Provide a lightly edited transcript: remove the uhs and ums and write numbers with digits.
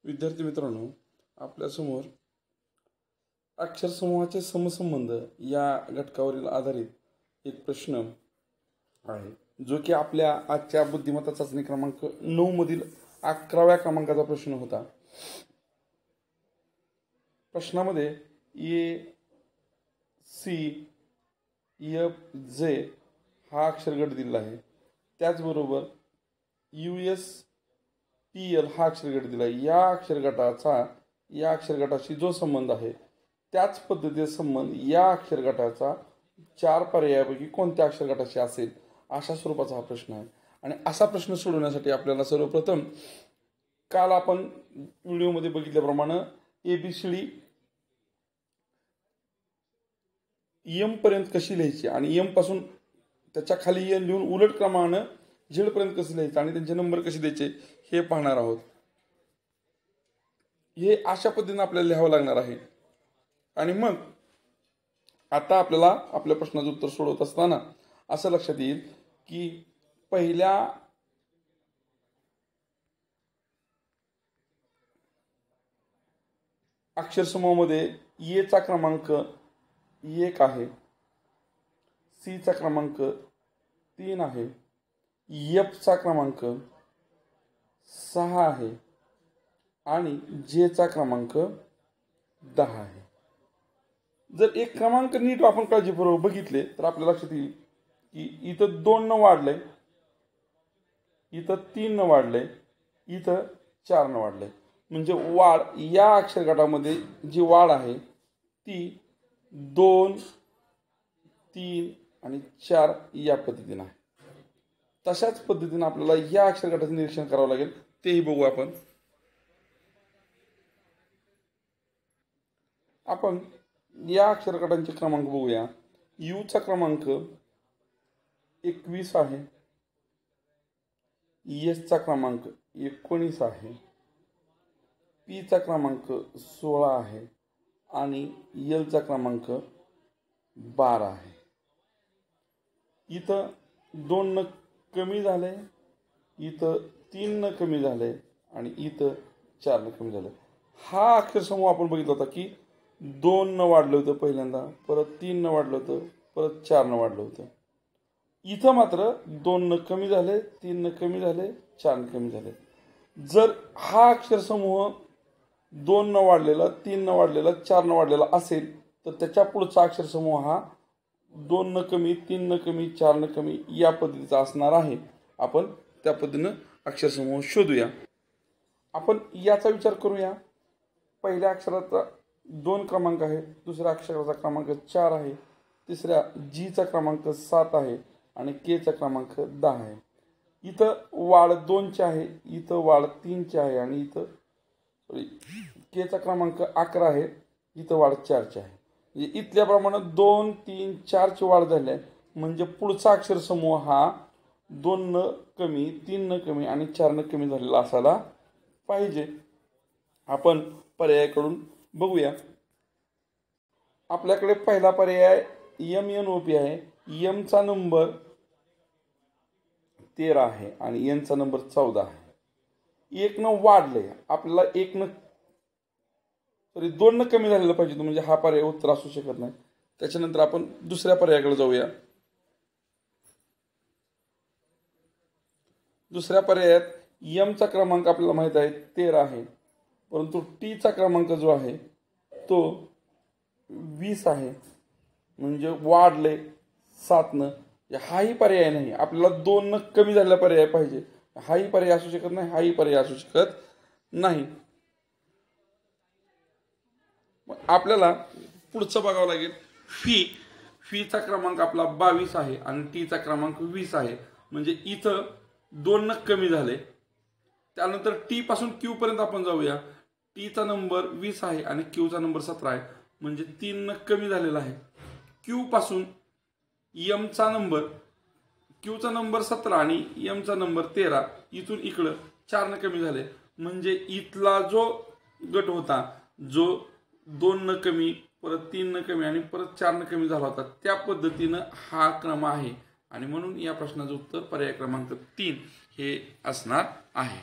विद्यार्थी मित्रांनो, आपल्यासमोर अक्षर समूहाचे समसंबंध या घटकावरील आधारित एक प्रश्न आहे, जो की आपल्या आजच्या बुद्धिमत्ता चाचणी क्रमांक 9 मधील 11व्या क्रमांकाचा प्रश्न होता। प्रश्नामध्ये ए, सी, एफ, जे हा अक्षरगट दिलेला आहे। त्याचबरोबर US, TL हा अक्षरगट दिला आहे। या अक्षरगटाशी जो संबंध आहे त्याच पद्धतीचा संबंध या अक्षरगटाचा 4 पर्यायापैकी कोणत्या अक्षरगटाशी असेल, अशा स्वरूपाचा हा प्रश्न आहे। आणि असा प्रश्न सोडवण्यासाठी आपल्याला सर्वप्रथम काल आपण व्हिडिओमध्ये बघितल्याप्रमाणे ABCD M पर्यंत कशी लिहायची आणि M पासून त्याच्या खाली N लिहून उलट क्रमाने Z पर्यंत कसे लिहायचे आणि त्यांचे नंबर कसे द्यायचे हे पाहणार आहोत। हे अशा पद्धतीने आपल्याला लिहावं लागणार आहे। आणि मग आता आपल्याला आपल्या प्रश्नाचं उत्तर सोडवत असताना असं लक्षात येईल की पहिल्या अक्षर समूहामध्ये ए चा क्रमांक 1 आहे, सी चा क्रमांक 3 आहे, एफ चा क्रमांक 6 आहे आणि जे चा क्रमांक 10 आहे। जर एक क्रमांक नीट आपण काळजीपूर्वक बघितले तर आपल्याला लक्षात येईल की इथं 2 न वाढले, इथं 3 न वाढले, इथं 4 न वाढले। म्हणजे वाढ या अक्षरगटामध्ये जी वाढ आहे ती 2, 3 आणि 4 या पद्धतीने आहे। तशाच पद्धतीने आपल्याला या अक्षरगटाचे निरीक्षण करावं लागेल, तेही बघू आपण। आपण या अक्षरगटांचे क्रमांक बघूया। U चा क्रमांक 21 आहे, S चा क्रमांक 19 आहे, P चा क्रमांक 16 आहे आणि L चा क्रमांक 12 आहे। इथं 2 न कमी झाले, इथं 3 न कमी झाले आणि इथं 4 न कमी झाले। हा अक्षर समूह आपण बघितला होता की 2 न वाढलं होतं पहिल्यांदा, परत 3 न वाढलं होतं, परत 4 न वाढलं होतं। इथं मात्र 2 न कमी झाले, 3 न कमी झाले, 4 न कमी झाले। जर हा अक्षर समूह 2 न वाढलेला, 3 न वाढलेला, 4 न वाढलेला असेल तर त्याच्या पुढचा अक्षर समूह हा 2 न कमी, 3 न कमी, 4 न कमी या पद्धतीचा असणार आहे। आपण त्या पद्धतीने अक्षर समूह शोधूया। आपण याचा विचार करूया। पहिल्या अक्षराचा 2 क्रमांक आहे, दुसऱ्या अक्षराचा क्रमांक 4 आहे, तिसऱ्या जी चा क्रमांक 7 आहे आणि के चा क्रमांक 10 आहे। इथं वाढ 2 ची आहे, इथं वाढ 3 ची आहे आणि इथं के चा क्रमांक 11 आहे, इथं वाढ 4 ची आहे। म्हणजे इथल्याप्रमाणे 2, 3, 4 ची वाढ झाली आहे। म्हणजे पुढचा अक्षर समूह हा 2 न कमी, 3 न कमी आणि 4 न कमी झालेला असायला पाहिजे। आपण पर्यायाकडून बघूया। आपल्याकडे पहिला पर्याय MNOP आहे। M चा नंबर 13 आहे आणि N चा नंबर 14 आहे। 1 न वाढले, आपल्याला 2 न कमी झालेलं पाहिजे, म्हणजे हा पर्याय उत्तर असू शकत नाही। त्याच्यानंतर आपण दुसऱ्या पर्यायाकडे जाऊया। दुसऱ्या पर्यायात M चा क्रमांक आपल्याला माहित आहे 13 आहे, परंतु T चा क्रमांक जो आहे तो 20 आहे, म्हणजे वाढले 7 न। हाही पर्याय नाही, आपल्याला 2 न कमी झालेला पर्याय पाहिजे। हाही पर्याय असू शकत नाही, हाही पर्याय असू शकत नाही। आपल्याला पुढचं बघावं लागेल। फी चा क्रमांक आपला 22 आहे आणि टी चा क्रमांक 20 आहे, म्हणजे इथं 2 न कमी झाले। त्यानंतर टी पासून क्यू पर्यंत आपण जाऊया। टी चा नंबर 20 आहे आणि क्यू चा नंबर 17 आहे, म्हणजे 3 न कमी झालेला आहे। क्यू पासून एम चा नंबर, क्यू चा नंबर 17 आणि एम चा नंबर 13, इथून इकडं 4 न कमी झाले। म्हणजे इथला जो गट होता, जो 2 न कमी, परत 3 न कमी आणि परत 4 न कमी झाला होता, त्या पद्धतीनं हा क्रम आहे। आणि म्हणून या प्रश्नाचं उत्तर पर्याय क्रमांक 3 हे असणार आहे।